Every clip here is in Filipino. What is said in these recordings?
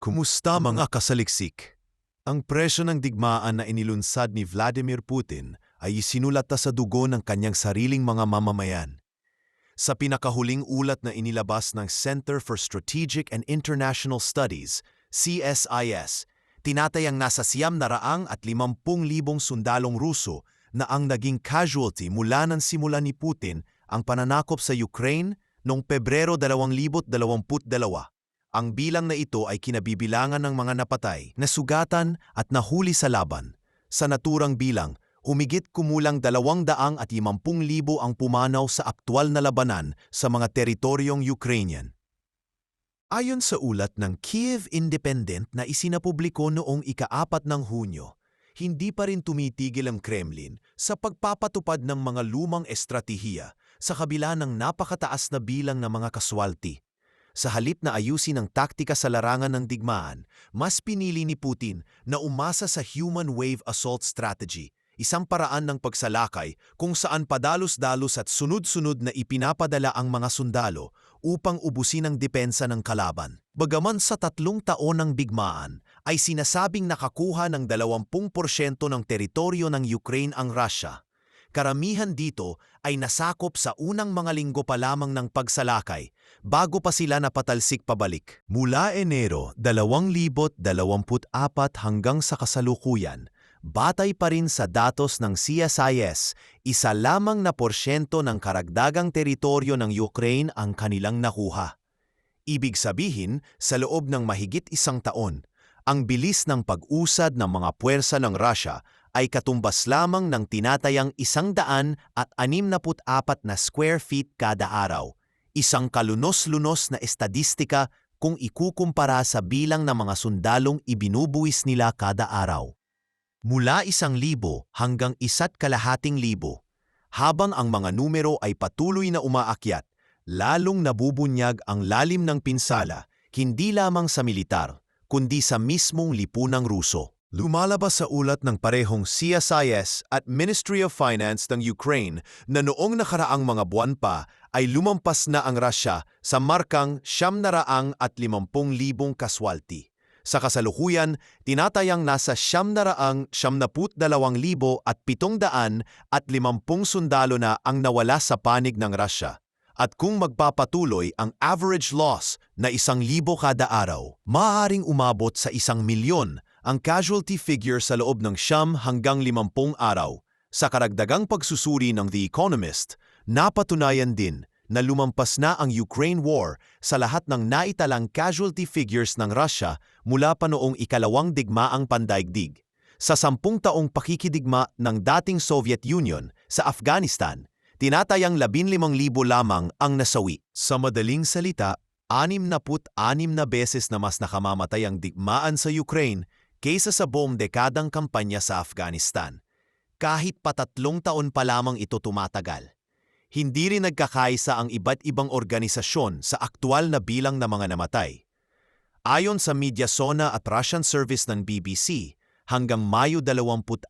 Kumusta mga kasaliksik? Ang presyo ng digmaan na inilunsad ni Vladimir Putin ay isinulat na sa dugo ng kanyang sariling mga mamamayan. Sa pinakahuling ulat na inilabas ng Center for Strategic and International Studies, CSIS, tinatayang nasa 750,000 sundalong Ruso na ang naging casualty mula nang simula ni Putin ang pananakop sa Ukraine noong Pebrero 2022. Ang bilang na ito ay kinabibilangan ng mga napatay, nasugatan at nahuli sa laban. Sa naturang bilang, humigit kumulang 250,000 ang pumanaw sa aktwal na labanan sa mga teritoryong Ukrainian. Ayon sa ulat ng Kyiv Independent na isinapubliko noong ika-4 ng Hunyo, hindi pa rin tumitigil ang Kremlin sa pagpapatupad ng mga lumang estratehiya sa kabila ng napakataas na bilang ng mga kaswalti. Sa halip na ayusin ang taktika sa larangan ng digmaan, mas pinili ni Putin na umasa sa human wave assault strategy, isang paraan ng pagsalakay kung saan padalos-dalos at sunod-sunod na ipinapadala ang mga sundalo upang ubusin ang depensa ng kalaban. Bagaman sa 3 taon ng digmaan, ay sinasabing nakakuha ng 20% ng teritoryo ng Ukraine ang Russia. Karamihan dito ay nasakop sa unang mga linggo pa lamang ng pagsalakay bago pa sila napatalsik pabalik. Mula Enero 2024 hanggang sa kasalukuyan, batay pa rin sa datos ng CSIS, 1 lamang na porsyento ng karagdagang teritoryo ng Ukraine ang kanilang nakuha. Ibig sabihin, sa loob ng mahigit 1 taon, ang bilis ng pag-usad ng mga puwersa ng Russia ay katumbas lamang ng tinatayang 164 na square feet kada araw, isang kalunos-lunos na estadistika kung ikukumpara sa bilang ng mga sundalong ibinubuwis nila kada araw. Mula 1,000 hanggang 1,200,000, habang ang mga numero ay patuloy na umaakyat, lalong nabubunyag ang lalim ng pinsala, hindi lamang sa militar, kundi sa mismong lipunang Ruso. Lumalabas sa ulat ng parehong CSIS at Ministry of Finance ng Ukraine na noong nakaraang mga buwan pa ay lumampas na ang Russia sa markang 750,000 kaswalti. Sa kasalukuyan, tinatayang nasa 772,750 sundalo na ang nawala sa panig ng Russia. At kung magpapatuloy ang average loss na 1,000 kada araw, maaaring umabot sa 1,000,000 ang casualty figure sa loob ng 9 hanggang 50 araw. Sa karagdagang pagsusuri ng The Economist, napatunayan din na lumampas na ang Ukraine War sa lahat ng naitalang casualty figures ng Russia mula pa noong ikalawang digmaang pandaigdig. Sa 10 taong pakikidigma ng dating Soviet Union sa Afghanistan, tinatayang 15,000 lamang ang nasawi. Sa madaling salita, 66 na beses na mas nakamamatay ang digmaan sa Ukraine kaysa sa buong dekadang kampanya sa Afghanistan. Kahit pa 3 taon pa lamang ito tumatagal. Hindi rin nagkakaisa ang iba't ibang organisasyon sa aktwal na bilang ng mga namatay. Ayon sa Mediasona at Russian service ng BBC, hanggang Mayo 26,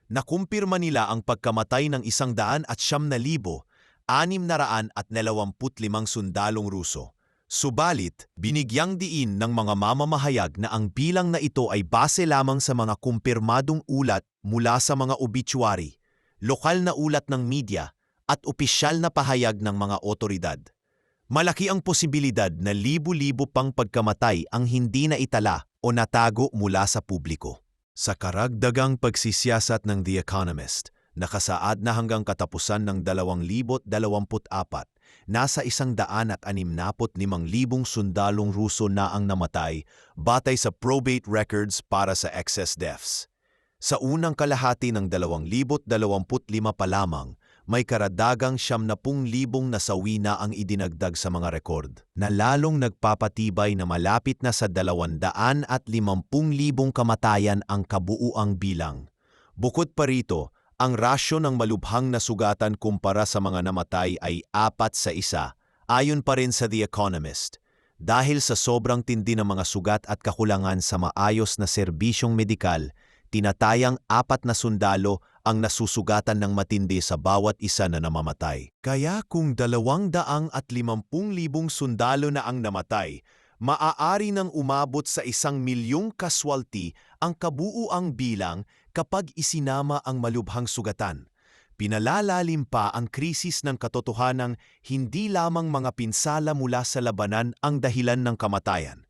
nakumpirma nila ang pagkamatay ng 109,625 sundalong Ruso. Subalit, binigyang diin ng mga mamamahayag na ang bilang na ito ay base lamang sa mga kumpirmadong ulat mula sa mga obituary, lokal na ulat ng media, at opisyal na pahayag ng mga otoridad. Malaki ang posibilidad na libu-libo pang pagkamatay ang hindi na itala o natago mula sa publiko. Sa karagdagang pagsisiyasat ng The Economist, nakasaad na hanggang katapusan ng 2024, nasa 165,000 sundalong Ruso na ang namatay batay sa probate records para sa excess deaths. Sa unang kalahati ng 2025 pa lamang, may karadagang 70,000 nasawi na ang idinagdag sa mga rekord, na lalong nagpapatibay na malapit na sa 250,000 kamatayan ang kabuuang bilang. Bukod pa rito, ang rasyo ng malubhang na sugatan kumpara sa mga namatay ay 4-1, ayon pa rin sa The Economist. Dahil sa sobrang tindi ng mga sugat at kakulangan sa maayos na serbisyong medikal, tinatayang 4 na sundalo ang nasusugatan ng matindi sa bawat isa na namamatay. Kaya kung 250,000 sundalo na ang namatay, Maaari nang umabot sa 1 milyong kaswalti ang kabuuang bilang kapag isinama ang malubhang sugatan. Pinalalalim pa ang krisis ng katotohanang hindi lamang mga pinsala mula sa labanan ang dahilan ng kamatayan.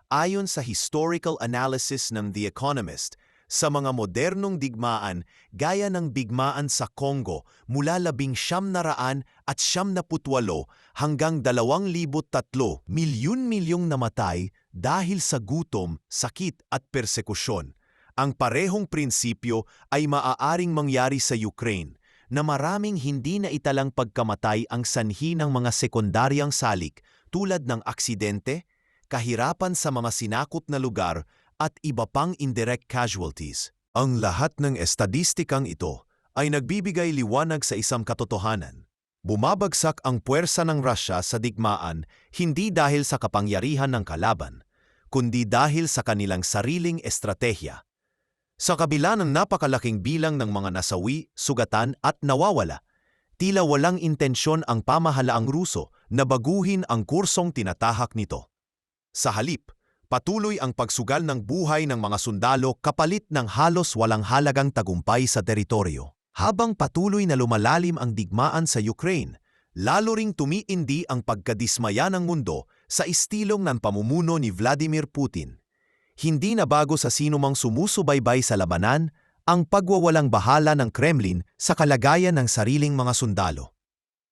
Ayon sa historical analysis ng The Economist, sa mga modernong digmaan gaya ng digmaan sa Congo mula 1978 hanggang 2003, milyon-milyong namatay dahil sa gutom, sakit at persekusyon. Ang parehong prinsipyo ay maaaring mangyari sa Ukraine, na maraming hindi na italang pagkamatay ang sanhi ng mga sekundaryang salik tulad ng aksidente, kahirapan sa mga sinakop na lugar at iba pang indirect casualties. Ang lahat ng estadistikang ito ay nagbibigay liwanag sa isang katotohanan. Bumabagsak ang puwersa ng Russia sa digmaan hindi dahil sa kapangyarihan ng kalaban, kundi dahil sa kanilang sariling estratehiya. Sa kabila ng napakalaking bilang ng mga nasawi, sugatan at nawawala, tila walang intensyon ang pamahalaang Ruso na baguhin ang kursong tinatahak nito. Sa halip, patuloy ang pagsugal ng buhay ng mga sundalo kapalit ng halos walang halagang tagumpay sa teritoryo. Habang patuloy na lumalalim ang digmaan sa Ukraine, lalo ring tumiindi ang pagkadismaya ng mundo sa istilong ng pamumuno ni Vladimir Putin. Hindi na bago sa sinumang sumusubaybay sa labanan ang pagwawalang bahala ng Kremlin sa kalagayan ng sariling mga sundalo.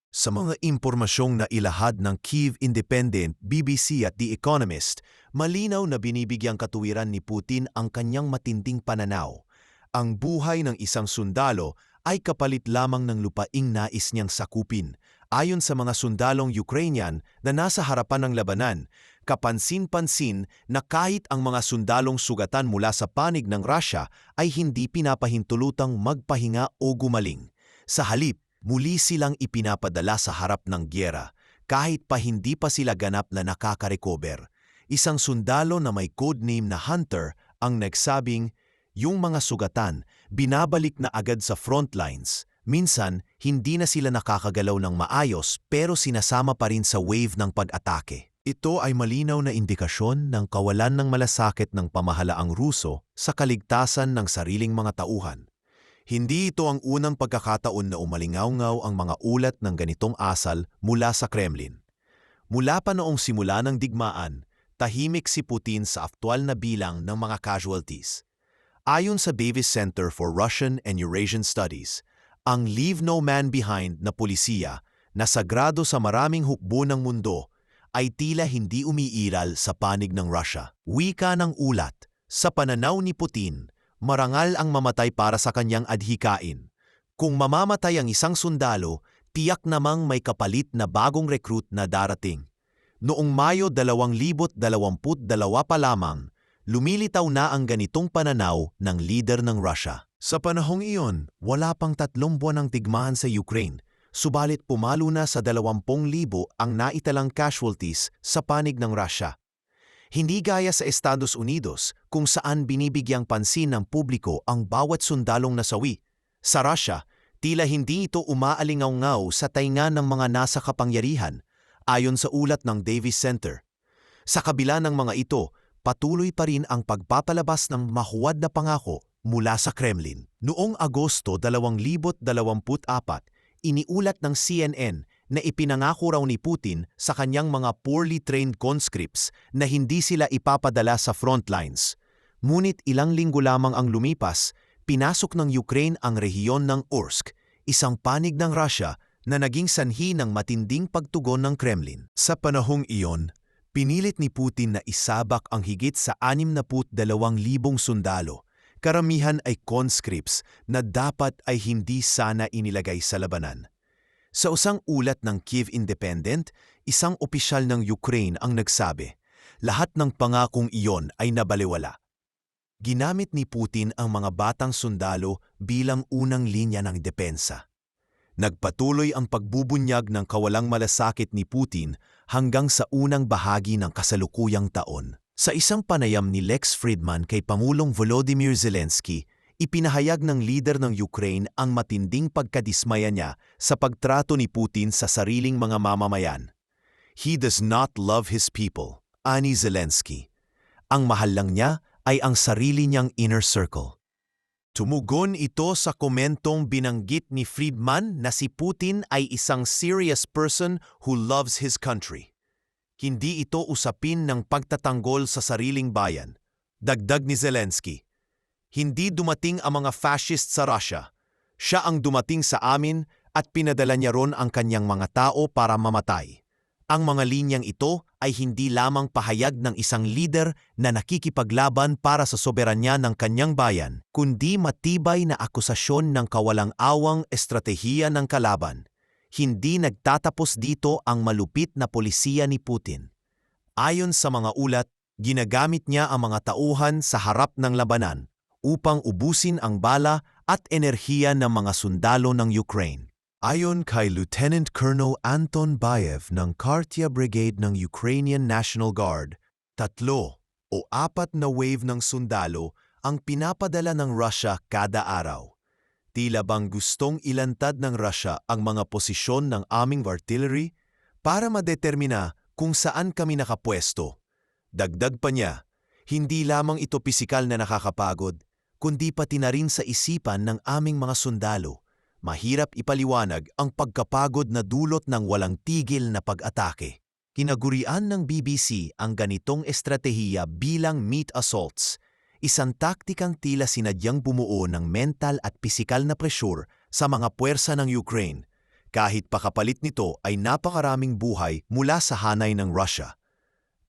Sa mga impormasyong na ilahad ng Kyiv Independent, BBC at The Economist, malinaw na binibigyang katuwiran ni Putin ang kanyang matinding pananaw. Ang buhay ng isang sundalo ay kapalit lamang ng lupaing nais niyang sakupin. Ayon sa mga sundalong Ukrainian na nasa harapan ng labanan, kapansin-pansin na kahit ang mga sundalong sugatan mula sa panig ng Russia ay hindi pinapahintulutang magpahinga o gumaling. Sa halip, muli silang ipinapadala sa harap ng gyera kahit pa hindi pa sila ganap na nakaka-recover. Isang sundalo na may codename na Hunter ang nagsabing, yung mga sugatan binabalik na agad sa front lines. Minsan, hindi na sila nakakagalaw ng maayos pero sinasama pa rin sa wave ng pag-atake. Ito ay malinaw na indikasyon ng kawalan ng malasakit ng pamahalaang Ruso sa kaligtasan ng sariling mga tauhan. Hindi ito ang unang pagkakataon na umalingaw-ngaw ang mga ulat ng ganitong asal mula sa Kremlin. Mula pa noong simula ng digmaan, tahimik si Putin sa aktwal na bilang ng mga casualties. Ayon sa Davis Center for Russian and Eurasian Studies, ang Leave No Man Behind na pulisiya na sagrado sa maraming hukbo ng mundo ay tila hindi umiiral sa panig ng Russia. Wika ng ulat, sa pananaw ni Putin, marangal ang mamatay para sa kanyang adhikain. Kung mamamatay ang isang sundalo, tiyak namang may kapalit na bagong recruit na darating. Noong Mayo 2022 pa lamang, lumilitaw na ang ganitong pananaw ng leader ng Russia. Sa panahong iyon, wala pang 3 buwan ang digmaan sa Ukraine, subalit pumalo na sa 20,000 ang naitalang casualties sa panig ng Russia. Hindi gaya sa Estados Unidos kung saan binibigyang pansin ng publiko ang bawat sundalong nasawi. Sa Russia, tila hindi ito umaalingaw-ngaw sa tainga ng mga nasa kapangyarihan, ayon sa ulat ng Davis Center. Sa kabila ng mga ito, patuloy pa rin ang pagpapalabas ng mahuwad na pangako mula sa Kremlin. Noong Agosto 2024, iniulat ng CNN na ipinangako raw ni Putin sa kanyang mga poorly trained conscripts na hindi sila ipapadala sa front lines. Ngunit ilang linggo lamang ang lumipas, pinasok ng Ukraine ang rehiyon ng Orsk, isang panig ng Russia na naging sanhi ng matinding pagtugon ng Kremlin. Sa panahong iyon, pinilit ni Putin na isabak ang higit sa 62,000 sundalo. Karamihan ay conscripts na dapat ay hindi sana inilagay sa labanan. Sa isang ulat ng Kyiv Independent, isang opisyal ng Ukraine ang nagsabi, lahat ng pangakong iyon ay nabalewala. Ginamit ni Putin ang mga batang sundalo bilang unang linya ng depensa. Nagpatuloy ang pagbubunyag ng kawalang malasakit ni Putin hanggang sa unang bahagi ng kasalukuyang taon. Sa isang panayam ni Lex Fridman kay Pangulong Volodymyr Zelensky, ipinahayag ng leader ng Ukraine ang matinding pagkadismaya niya sa pagtrato ni Putin sa sariling mga mamamayan. He does not love his people. ani Zelensky. Ang mahal lang niya ay ang sarili niyang inner circle. Tumugon ito sa komentong binanggit ni Friedman na si Putin ay isang serious person who loves his country. Hindi ito usapin ng pagtatanggol sa sariling bayan. Dagdag ni Zelensky, hindi dumating ang mga fascist sa Russia. Siya ang dumating sa amin at pinadala niya ron ang kanyang mga tao para mamatay. Ang mga linyang ito ay hindi lamang pahayag ng isang lider na nakikipaglaban para sa soberanya ng kanyang bayan, kundi matibay na akusasyon ng kawalang-awang estratehiya ng kalaban. Hindi nagtatapos dito ang malupit na polisiya ni Putin. Ayon sa mga ulat, ginagamit niya ang mga tauhan sa harap ng labanan upang ubusin ang bala at enerhiya ng mga sundalo ng Ukraine. Ayon kay Lieutenant Colonel Anton Bayev ng Kartya Brigade ng Ukrainian National Guard, 3 o 4 na wave ng sundalo ang pinapadala ng Russia kada araw. Tila bang gustong ilantad ng Russia ang mga posisyon ng aming artillery para madetermina kung saan kami nakapwesto. Dagdag pa niya, hindi lamang ito pisikal na nakakapagod, kundi pati na rin sa isipan ng aming mga sundalo. Mahirap ipaliwanag ang pagkapagod na dulot ng walang tigil na pag-atake. Kinagurian ng BBC ang ganitong estratehiya bilang meat assaults, isang taktikang tila sinadyang bumuo ng mental at pisikal na pressure sa mga puwersa ng Ukraine, kahit pakapalit nito ay napakaraming buhay mula sa hanay ng Russia.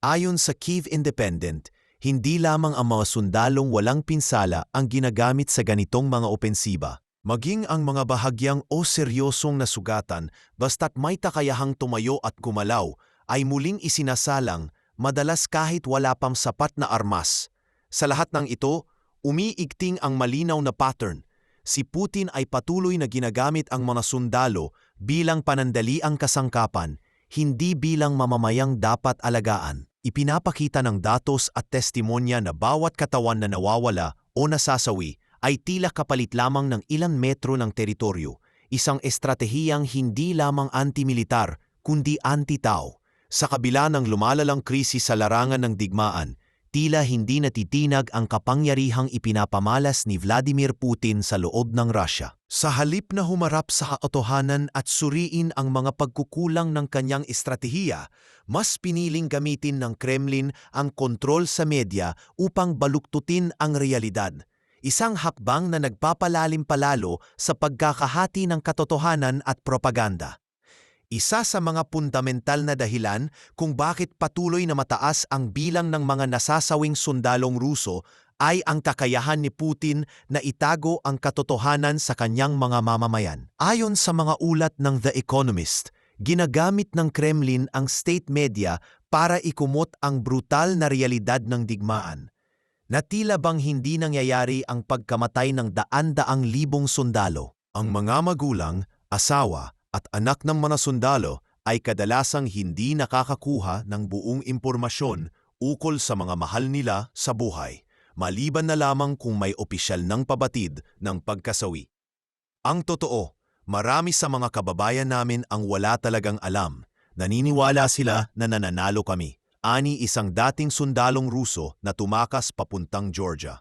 Ayon sa Kyiv Independent, hindi lamang ang mga sundalong walang pinsala ang ginagamit sa ganitong mga opensiba. Maging ang mga bahagyang o seryosong nasugatan basta't may kakayahang tumayo at gumalaw ay muling isinasalang, madalas kahit wala pang sapat na armas. Sa lahat ng ito, umiigting ang malinaw na pattern. Si Putin ay patuloy na ginagamit ang mga sundalo bilang panandaliang kasangkapan, hindi bilang mamamayang dapat alagaan. Ipinapakita ng datos at testimonya na bawat katawan na nawawala o nasasawi ay tila kapalit lamang ng ilang metro ng teritoryo, isang estratehiyang hindi lamang anti-militar kundi anti-tao. Sa kabila ng lumalalang krisis sa larangan ng digmaan, tila hindi natitinag ang kapangyarihang ipinapamalas ni Vladimir Putin sa loob ng Russia. Sa halip na humarap sa katotohanan at suriin ang mga pagkukulang ng kanyang estratehiya, mas piniling gamitin ng Kremlin ang kontrol sa media upang baluktutin ang realidad. Isang hakbang na nagpapalalim palalo sa pagkakahati ng katotohanan at propaganda. Isa sa mga fundamental na dahilan kung bakit patuloy na mataas ang bilang ng mga nasasawing sundalong Ruso ay ang kakayahan ni Putin na itago ang katotohanan sa kanyang mga mamamayan. Ayon sa mga ulat ng The Economist, ginagamit ng Kremlin ang state media para ikumot ang brutal na realidad ng digmaan, na tila bang hindi nangyayari ang pagkamatay ng daan-daang libong sundalo. Ang mga magulang, asawa at anak ng mga sundalo ay kadalasang hindi nakakakuha ng buong impormasyon ukol sa mga mahal nila sa buhay, maliban na lamang kung may opisyal ng pabatid ng pagkasawi. Ang totoo, marami sa mga kababayan namin ang wala talagang alam. Naniniwala sila na nananalo kami. Ani isang dating sundalong Ruso na tumakas papuntang Georgia.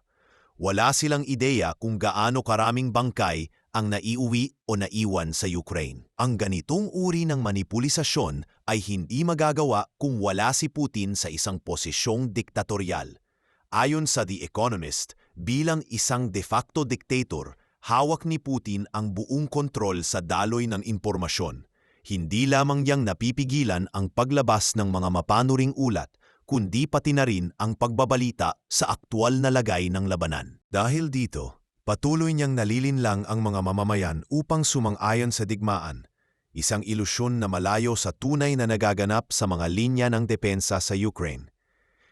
Wala silang ideya kung gaano karaming bangkay ang naiuwi o naiwan sa Ukraine. Ang ganitong uri ng manipulisasyon ay hindi magagawa kung wala si Putin sa isang posisyong diktatorial. Ayon sa The Economist, bilang isang de facto dictator, hawak ni Putin ang buong kontrol sa daloy ng impormasyon. Hindi lamang niyang napipigilan ang paglabas ng mga mapanuring ulat, kundi pati na rin ang pagbabalita sa aktwal na lagay ng labanan. Dahil dito, patuloy niyang nalilinlang ang mga mamamayan upang sumang-ayon sa digmaan, isang ilusyon na malayo sa tunay na nagaganap sa mga linya ng depensa sa Ukraine.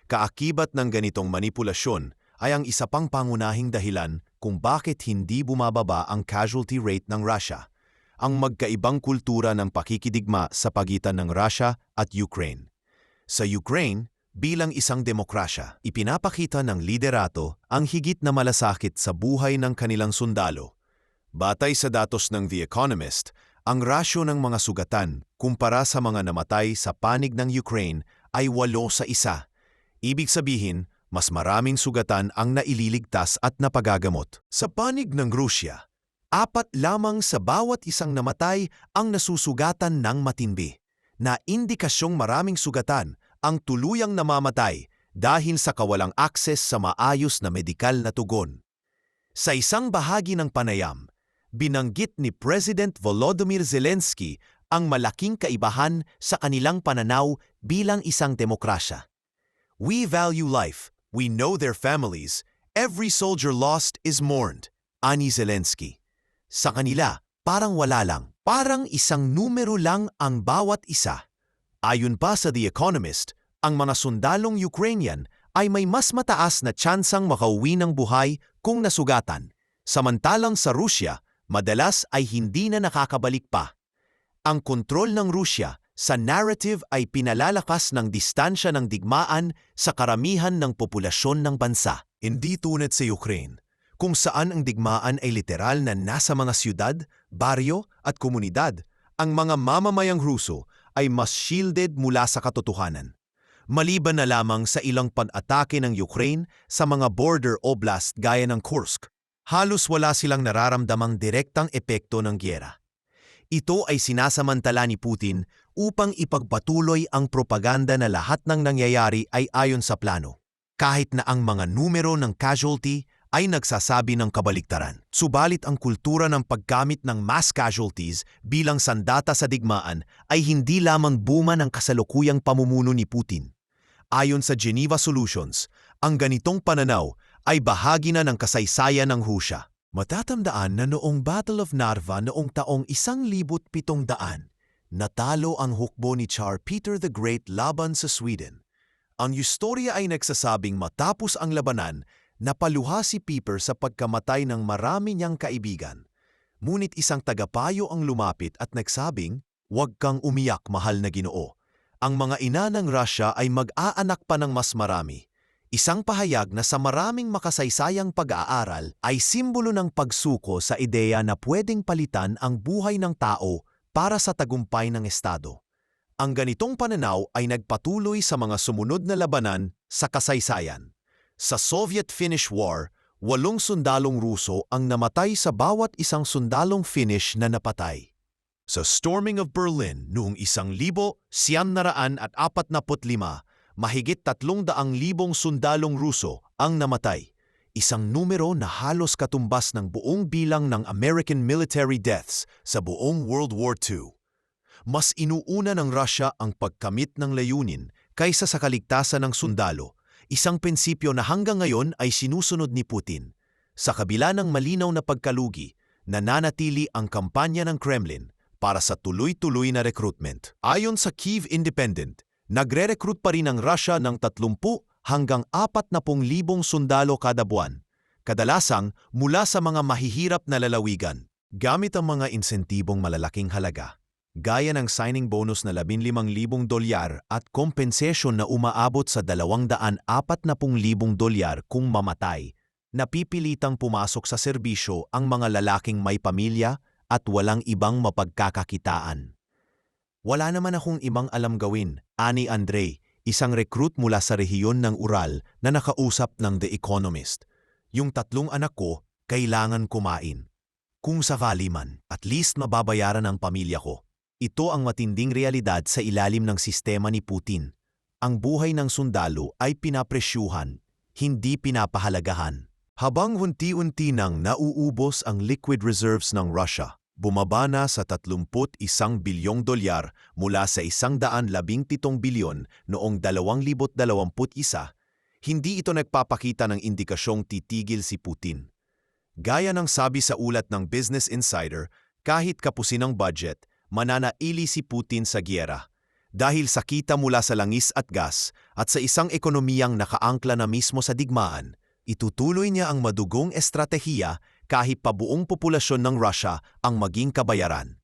Kaakibat ng ganitong manipulasyon ay ang isa pang pangunahing dahilan kung bakit hindi bumababa ang casualty rate ng Russia, ang magkaibang kultura ng pakikidigma sa pagitan ng Russia at Ukraine. Sa Ukraine, bilang isang demokrasya, ipinapakita ng liderato ang higit na malasakit sa buhay ng kanilang sundalo. Batay sa datos ng The Economist, ang rasyo ng mga sugatan kumpara sa mga namatay sa panig ng Ukraine ay 8-1, Ibig sabihin, mas maraming sugatan ang naililigtas at napagagamot. Sa panig ng Rusya, 4 lamang sa bawat isang namatay ang nasusugatan ng matindi, na indikasyong maraming sugatan ang tuluyang namamatay dahil sa kawalang akses sa maayos na medikal na tugon. Sa isang bahagi ng panayam, binanggit ni President Volodymyr Zelensky ang malaking kaibahan sa kanilang pananaw bilang isang demokrasya. "We value life. We know their families. Every soldier lost is mourned," ani Zelensky. Sa kanila, parang wala lang. Parang isang numero lang ang bawat isa. Ayon pa sa The Economist, ang mga sundalong Ukrainian ay may mas mataas na tsansang makauwi ng buhay kung nasugatan. Samantalang sa Rusya, madalas ay hindi na nakakabalik pa. Ang kontrol ng Rusya sa narrative ay pinalalakas ng distansya ng digmaan sa karamihan ng populasyon ng bansa. Hindi tulad sa Ukraine, kung saan ang digmaan ay literal na nasa mga siyudad, baryo at komunidad. Ang mga mamamayang Ruso ay mas shielded mula sa katotohanan. Maliban na lamang sa ilang pag-atake ng Ukraine sa mga border oblast gaya ng Kursk, halos wala silang nararamdamang direktang epekto ng gyera. Ito ay sinasamantala ni Putin upang ipagpatuloy ang propaganda na lahat ng nangyayari ay ayon sa plano, kahit na ang mga numero ng casualty ay nagsasabi ng kabaliktaran. Subalit ang kultura ng paggamit ng mass casualties bilang sandata sa digmaan ay hindi lamang buma ng kasalukuyang pamumuno ni Putin. Ayon sa Geneva Solutions, ang ganitong pananaw ay bahagi na ng kasaysayan ng Rusya. Matatandaan na noong Battle of Narva noong taong 1700, natalo ang hukbo ni Tsar Peter the Great laban sa Sweden. Ang istorya ay nagsasabing matapos ang labanan, napaluha si Piper sa pagkamatay ng marami niyang kaibigan. Ngunit isang tagapayo ang lumapit at nagsabing, "Huwag kang umiyak, mahal na Ginoo. Ang mga ina ng Russia ay mag-aanak pa ng mas marami." Isang pahayag na sa maraming makasaysayang pag-aaral ay simbolo ng pagsuko sa ideya na pwedeng palitan ang buhay ng tao para sa tagumpay ng Estado. Ang ganitong pananaw ay nagpatuloy sa mga sumunod na labanan sa kasaysayan. Sa Soviet-Finnish War, 8 sundalong Ruso ang namatay sa bawat isang sundalong Finnish na napatay. Sa Storming of Berlin noong 1945, mahigit 300,000 sundalong Ruso ang namatay, isang numero na halos katumbas ng buong bilang ng American military deaths sa buong World War II. Mas inuuna ng Russia ang pagkamit ng layunin kaysa sa kaligtasan ng sundalo, isang prinsipyo na hanggang ngayon ay sinusunod ni Putin. Sa kabila ng malinaw na pagkalugi, nananatili ang kampanya ng Kremlin para sa tuloy-tuloy na recruitment. Ayon sa Kyiv Independent, nagre-recruit pa rin ang Russia ng 30 hanggang 40,000 sundalo kada buwan, kadalasang mula sa mga mahihirap na lalawigan, gamit ang mga insentibong malalaking halaga, gaya ng signing bonus na $15,000 at compensation na umaabot sa $240,000 kung mamatay. Napipilitang pumasok sa serbisyo ang mga lalaking may pamilya at walang ibang mapagkakakitaan. "Wala naman akong ibang alam gawin," ani Andrei, isang recruit mula sa rehiyon ng Ural na nakausap ng The Economist. "Yung 3 anak ko, kailangan kumain. Kung sakali man, at least mababayaran ang pamilya ko." Ito ang matinding realidad sa ilalim ng sistema ni Putin. Ang buhay ng sundalo ay pinapresyuhan, hindi pinapahalagahan. Habang unti-unti nang nauubos ang liquid reserves ng Russia, bumaba na sa $31 bilyong mula sa $117 bilyon noong 2021, hindi ito nagpapakita ng indikasyong titigil si Putin. Gaya ng sabi sa ulat ng Business Insider, kahit kapusin ang budget, mananaili si Putin sa gyera. Dahil sa kita mula sa langis at gas at sa isang ekonomiyang nakaangkla na mismo sa digmaan, itutuloy niya ang madugong estratehiya kahit pa buong populasyon ng Russia ang maging kabayaran.